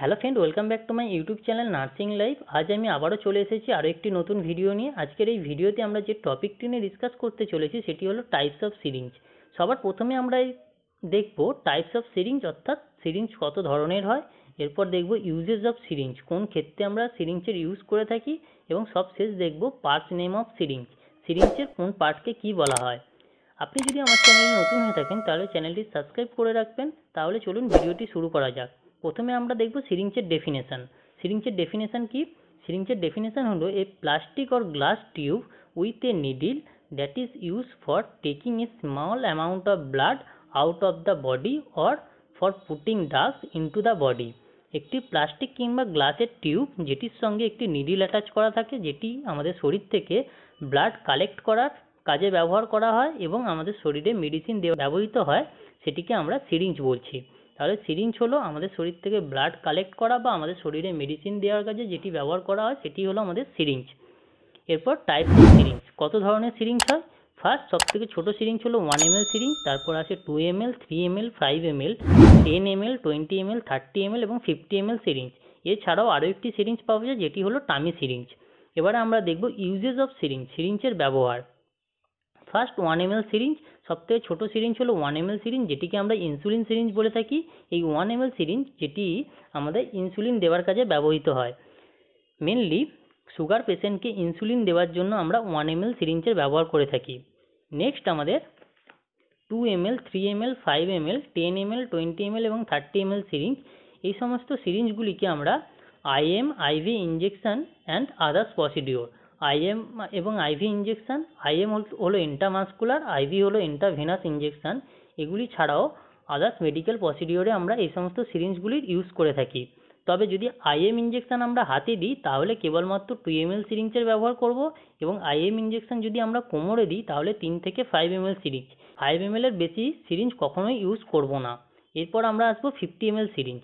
Hello friend, welcome back to my YouTube channel nursing life. আজ আমি আবারও চলে এসেছি আরও একটি নতুন ভিডিও নিয়ে। আজকের এই ভিডিওতে আমরা যে টপিকটি নিয়ে ডিসকাস করতে চলেছি সেটি হলো টাইপস অফ সিরিঞ্জ। সবার প্রথমে আমরা দেখব টাইপস অফ সিরিঞ্জ, অর্থাৎ সিরিঞ্জ কত ধরনের হয়। এরপর দেখব ইউজেস অফ সিরিঞ্জ, কোন ক্ষেত্রে আমরা সিরিঞ্জের ইউজ করে থাকি, এবং সবশেষ দেখব পার্টস নেম অফ সিরিঞ্জ, সিরিঞ্জের কোন পার্টকে কি বলা হয়। আপনি যদি আমার চ্যানেলে নতুন হয়ে থাকেন তাহলে চ্যানেলটি সাবস্ক্রাইব করে রাখবেন। তাহলে চলুন ভিডিওটি শুরু করা যাক। প্রথমে আমরা দেখব সিরিঞ্জের ডেফিনেশন। সিরিঞ্জের ডেফিনেশন কি? সিরিঞ্জের ডেফিনেশন হলো a plastic or glass tube with a needle that is use for taking a small amount of blood out of the body or for putting drugs into the body. একটি plastic কিংবা গ্লাসের tube যেটির সঙ্গে একটি needle attach করা থাকে, যেটি আমাদের শরীর থেকে ব্লাড কালেক্ট করার কাজে ব্যবহার করা হয় এবং আমাদের শরীরে মেডিসিন দেওয়া ব্যবহৃত হয়, সেটিকে আমরা সিরিঞ্জ বলছি। তাহলে সিরিঞ্জ হলো আমাদের শরীর থেকে ব্লাড কালেক্ট করা বা আমাদের শরীরে মেডিসিন দেওয়ার কাজে যেটি ব্যবহার করা হয় সেটি হলো আমাদের সিরিঞ্জ। এরপর টাইপস অফ সিরিঞ্জ, কত ধরনের সিরিঞ্জ হয়। ফার্স্ট সবথেকে ছোট সিরিঞ্জ হলো 1 ml সিরিঞ্জ, তারপর আসে 2 ml, 3 ml, 5 ml, 10 ml, 20 ml, 30 ml এবং 50 ml সিরিঞ্জ। এছাড়াও আরও একটি সিরিঞ্জ পাওয়া যায় যেটি হলো টামি সিরিঞ্জ। এবারে আমরা দেখব ইউজেস অফ সিরিঞ্জ, সিরিঞ্জের ব্যবহার। ফার্স্ট 1 ml সিরিঞ্জ, সবথেকে ছোট সিরিঞ্জ হলো 1 ml সিরিঞ্জ, যেটিকে আমরা ইনসুলিন সিরিঞ্জ বলে থাকি। এই 1 ml সিরিঞ্জ যেটি আমাদের ইনসুলিন দেওয়ার কাজে ব্যবহৃত হয়। মেনলি সুগার পেশেন্টকে ইনসুলিন দেওয়ার জন্য আমরা 1 ml সিরিঞ্জের ব্যবহার করে থাকি। নেক্সট আমাদের 2 ml, 3 ml, 5 ml, 10 ml, 20 ml এবং 30 ml সিরিঞ্জ। এই সমস্ত সিরিঞ্জগুলিকে আমরা IM, IV injection and others procedure, IM এবং IV ইঞ্জেকশন, IM হলো ইন্ট্রামাসকুলার, IV হলো ইন্ট্রাভেনাস ইঞ্জেকশন। এগুলি ছাড়াও আদার্স মেডিকেল প্রসিডিওরে আমরা এই সমস্ত সিরিঞ্জগুলির ইউজ করে থাকি। তবে যদি IM ইঞ্জেকশন আমরা হাতে দিই তাহলে কেবলমাত্র 2 ml সিরিঞ্জের ব্যবহার করব, এবং IM ইঞ্জেকশন যদি আমরা কোমরে দিই তাহলে 3 থেকে 5 ml সিরিঞ্জ, 5 ml এর বেশি সিরিঞ্জ কখনোই ইউজ করব না। এরপর আমরা আসবো 50 ml syringe.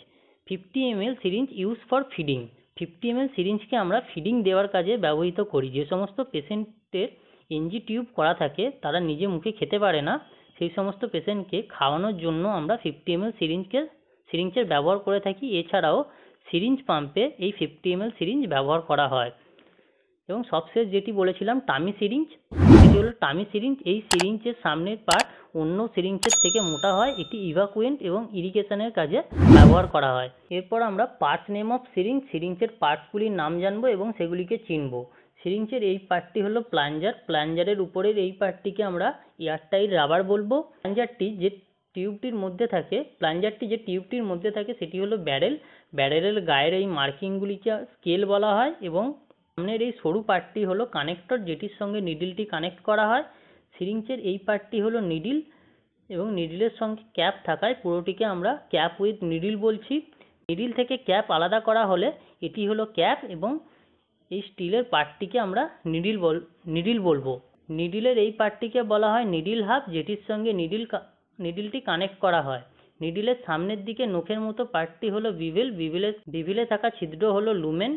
50 ml syringe use for feeding. 50 ml সিরিঞ্জকে আমরা ফিডিং দেওয়ার কাজে ব্যবহৃত করি। যে সমস্ত পেশেন্টের এনজি টিউব করা থাকে, তারা নিজে মুখে খেতে পারে না, সেই সমস্ত পেশেন্টকে খাওয়ানোর জন্য আমরা 50 ml সিরিঞ্জের ব্যবহার করে থাকি। এছাড়াও সিরিঞ্জ পাম্পে এই 50 ml সিরিঞ্জ ব্যবহার করা হয়। এবং সবশেষ যেটি বলেছিলাম টামি সিরিঞ্জ, এটি হলো টামি সিরিঞ্জ। এই সিরিঞ্জের সামনের পার্ট অন্য সিরিঞ্জের থেকে মোটা হয়, এটি ইভাকুয়েন্ট এবং ইরিগেশনের কাজে ব্যবহার করা হয়। এরপর আমরা পার্টস নেম অফ সিরিঞ্জ, সিরিঞ্জের পার্টসগুলির নাম জানবো এবং সেগুলিকে চিনব। সিরিঞ্জের এই পার্টটি হলো প্লাঞ্জার, প্লাঞ্জারের উপরের এই পার্টটিকে আমরা এয়ারটাইট রাবার বলবো। প্লাঞ্জারটি যে টিউবটির মধ্যে থাকে সেটি হলো ব্যারেল, ব্যারেলের গায়ের এই মার্কিংগুলিকে স্কেল বলা হয়, এবং সামনের এই সরু পার্টটি হলো কানেক্টর, যেটির সঙ্গে নিডলটি কানেক্ট করা হয়। সিরিঞ্জের এই পার্টটি হলো নিডল, এবং নিডলের সঙ্গে ক্যাপ থাকায় পুরোটিকে আমরা ক্যাপ উইথ নিডল বলছি। নিডল থেকে ক্যাপ আলাদা করা হলে এটি হলো ক্যাপ, এবং এই স্টিলের পার্টটিকে আমরা নিডল বলবো। নিডলের এই পার্টটিকে বলা হয় নিডল হাব, যেটির সঙ্গে নিডলটি কানেক্ট করা হয়। নিডলের সামনের দিকে নখের মতো পার্টটি হলো বিভেল, বিভেলে থাকা ছিদ্র হলো লুমেন।